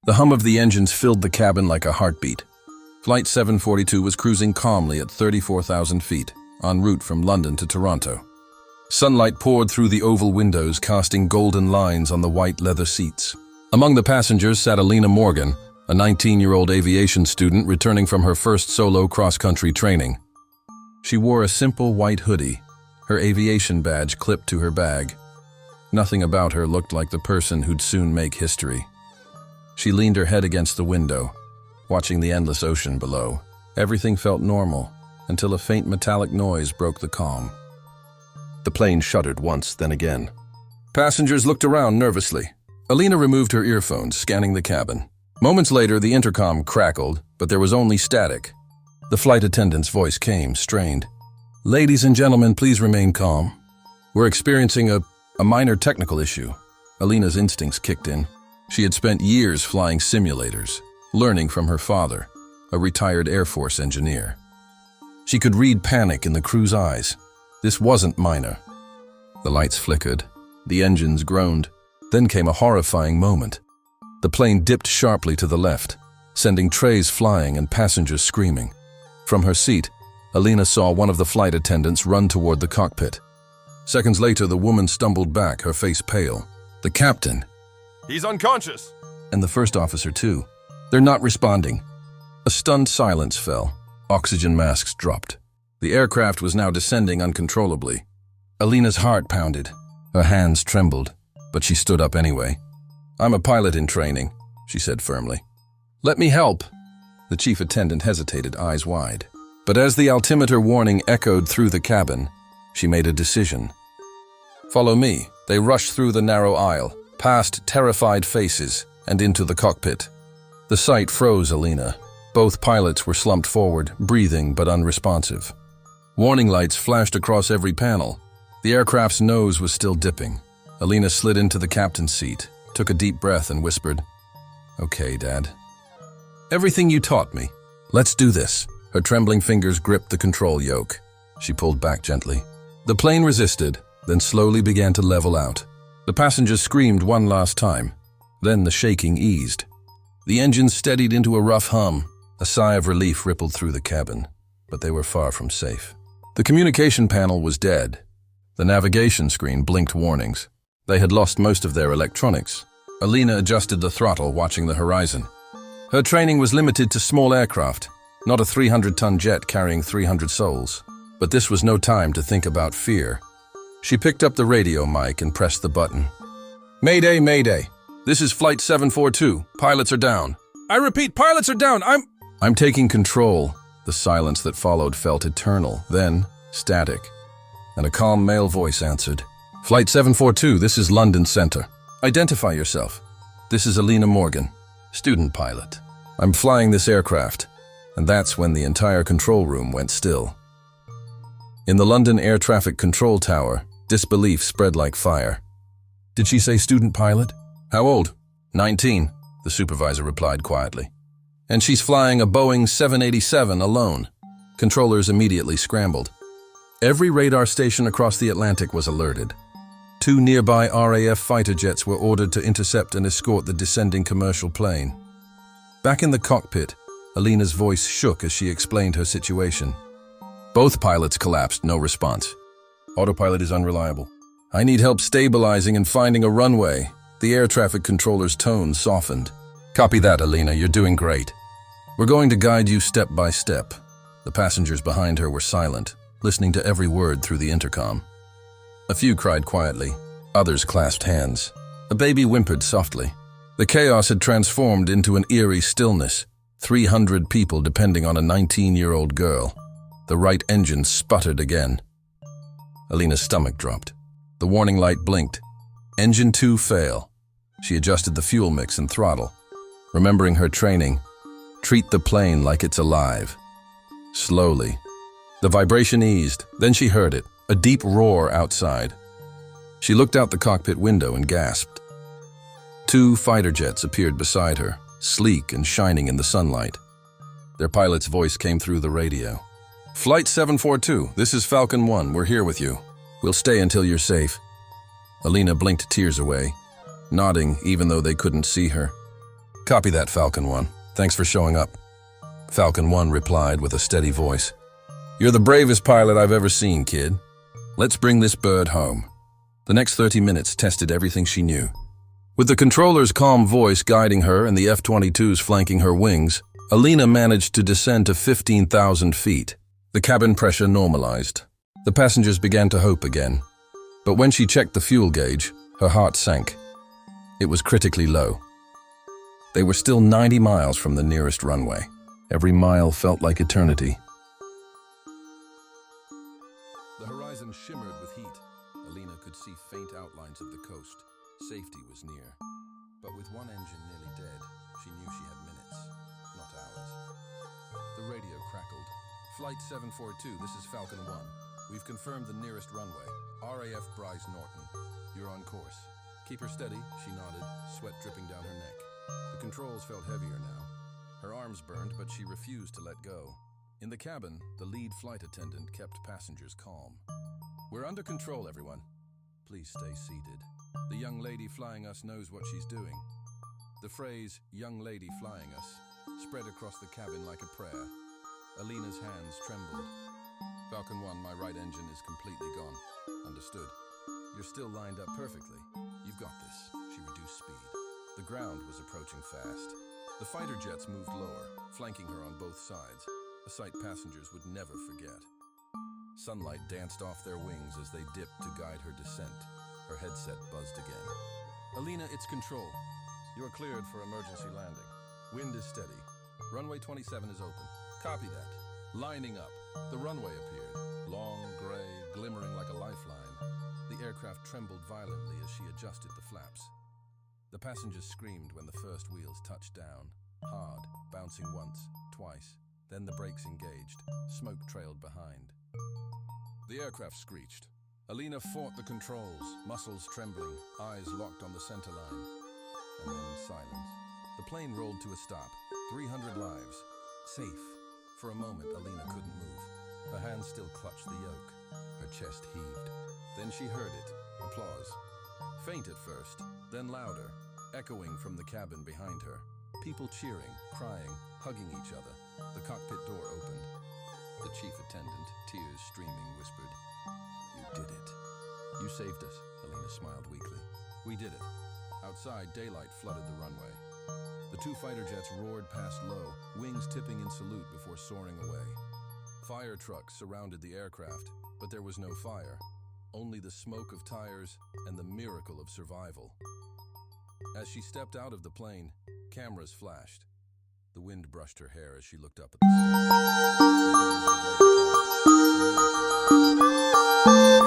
The hum of the engines filled the cabin like a heartbeat. Flight 742 was cruising calmly at 34,000 feet, en route from London to Toronto. Sunlight poured through the oval windows, casting golden lines on the white leather seats. Among the passengers sat Alina Morgan, a 19-year-old aviation student returning from her first solo cross-country training. She wore a simple white hoodie, her aviation badge clipped to her bag. Nothing about her looked like the person who'd soon make history. She leaned her head against the window, watching the endless ocean below. Everything felt normal, until a faint metallic noise broke the calm. The plane shuddered once, then again. Passengers looked around nervously. Alina removed her earphones, scanning the cabin. Moments later, the intercom crackled, but there was only static. The flight attendant's voice came, strained. "Ladies and gentlemen, please remain calm. We're experiencing a minor technical issue." Alina's instincts kicked in. She had spent years flying simulators, learning from her father, a retired Air Force engineer. She could read panic in the crew's eyes. This wasn't minor. The lights flickered. The engines groaned. Then came a horrifying moment. The plane dipped sharply to the left, sending trays flying and passengers screaming. From her seat, Alina saw one of the flight attendants run toward the cockpit. Seconds later, the woman stumbled back, her face pale. The captain, "He's unconscious!" and the first officer too. "They're not responding." A stunned silence fell. Oxygen masks dropped. The aircraft was now descending uncontrollably. Alina's heart pounded. Her hands trembled, but she stood up anyway. "I'm a pilot in training," she said firmly. "Let me help." The chief attendant hesitated, eyes wide. But as the altimeter warning echoed through the cabin, she made a decision. "Follow me." They rushed through the narrow aisle, past terrified faces, and into the cockpit. The sight froze Alina. Both pilots were slumped forward, breathing but unresponsive. Warning lights flashed across every panel. The aircraft's nose was still dipping. Alina slid into the captain's seat, took a deep breath and whispered, "Okay, Dad. Everything you taught me. Let's do this." Her trembling fingers gripped the control yoke. She pulled back gently. The plane resisted, then slowly began to level out. The passengers screamed one last time. Then the shaking eased. The engine steadied into a rough hum. A sigh of relief rippled through the cabin, but they were far from safe. The communication panel was dead. The navigation screen blinked warnings. They had lost most of their electronics. Alina adjusted the throttle, watching the horizon. Her training was limited to small aircraft, not a 300-ton jet carrying 300 souls. But this was no time to think about fear. She picked up the radio mic and pressed the button. "Mayday, Mayday. This is Flight 742. Pilots are down." "I repeat, pilots are down. I'm taking control." The silence that followed felt eternal, then static. And a calm male voice answered. "Flight 742, this is London Center. Identify yourself." "This is Alina Morgan, student pilot. I'm flying this aircraft." And that's when the entire control room went still. In the London Air Traffic Control Tower, disbelief spread like fire. "Did she say student pilot? How old?" 19, the supervisor replied quietly. "And she's flying a Boeing 787 alone." Controllers immediately scrambled. Every radar station across the Atlantic was alerted. 2 nearby RAF fighter jets were ordered to intercept and escort the descending commercial plane. Back in the cockpit, Alina's voice shook as she explained her situation. Both pilots collapsed, no response. "Autopilot is unreliable. I need help stabilizing and finding a runway." The air traffic controller's tone softened. "Copy that, Alina. You're doing great. We're going to guide you step by step." The passengers behind her were silent, listening to every word through the intercom. A few cried quietly. Others clasped hands. A baby whimpered softly. The chaos had transformed into an eerie stillness. 300 people depending on a 19-year-old girl. The right engine sputtered again. Alina's stomach dropped. The warning light blinked. Engine 2 fail. She adjusted the fuel mix and throttle. Remembering her training, treat the plane like it's alive. Slowly. The vibration eased. Then she heard it, a deep roar outside. She looked out the cockpit window and gasped. 2 fighter jets appeared beside her, sleek and shining in the sunlight. Their pilot's voice came through the radio. "Flight 742, this is Falcon 1, we're here with you. We'll stay until you're safe." Alina blinked tears away, nodding even though they couldn't see her. Copy that, Falcon 1. Thanks for showing up. Falcon 1 replied with a steady voice. You're the bravest pilot I've ever seen, kid. Let's bring this bird home. The next 30 minutes tested everything she knew. With the controller's calm voice guiding her and the F-22s flanking her wings, Alina managed to descend to 15,000 feet. The cabin pressure normalized. The passengers began to hope again. But when she checked the fuel gauge, her heart sank. It was critically low. They were still 90 miles from the nearest runway. Every mile felt like eternity. The horizon shimmered with heat. Alina could see faint outlines of the coast. Safety was near. But with one engine nearly dead, she knew she had minutes, not hours. The radio crackled. Flight 742, this is Falcon 1. We've confirmed the nearest runway. RAF Bryce Norton. You're on course. Keep her steady, she nodded, sweat dripping down her neck. The controls felt heavier now. Her arms burned, but she refused to let go. In the cabin, the lead flight attendant kept passengers calm. We're under control, everyone. Please stay seated. The young lady flying us knows what she's doing. The phrase, young lady flying us, spread across the cabin like a prayer. Alina's hands trembled. Falcon 1, my right engine is completely gone. Understood. You're still lined up perfectly. You've got this. She reduced speed. The ground was approaching fast. The fighter jets moved lower, flanking her on both sides, a sight passengers would never forget. Sunlight danced off their wings as they dipped to guide her descent. Her headset buzzed again. Alina, it's control. You're cleared for emergency landing. Wind is steady. Runway 27 is open. Copy that. Lining up. The runway appeared. Long, gray, glimmering like a lifeline. The aircraft trembled violently as she adjusted the flaps. The passengers screamed when the first wheels touched down. Hard, bouncing once, twice. Then the brakes engaged. Smoke trailed behind. The aircraft screeched. Alina fought the controls, muscles trembling, eyes locked on the center line. And then silence. The plane rolled to a stop. 300 lives. Safe. For a moment, Alina couldn't move. Her hands still clutched the yoke. Her chest heaved. Then she heard it. Applause. Faint at first, then louder, echoing from the cabin behind her. People cheering, crying, hugging each other. The cockpit door opened. The chief attendant, tears streaming, whispered, "You did it." "You saved us," Alina smiled weakly. "We did it." Outside, daylight flooded the runway. The two fighter jets roared past low, wings tipping in salute before soaring away. Fire trucks surrounded the aircraft, but there was no fire. Only the smoke of tires and the miracle of survival. As she stepped out of the plane, cameras flashed. The wind brushed her hair as she looked up at the sky.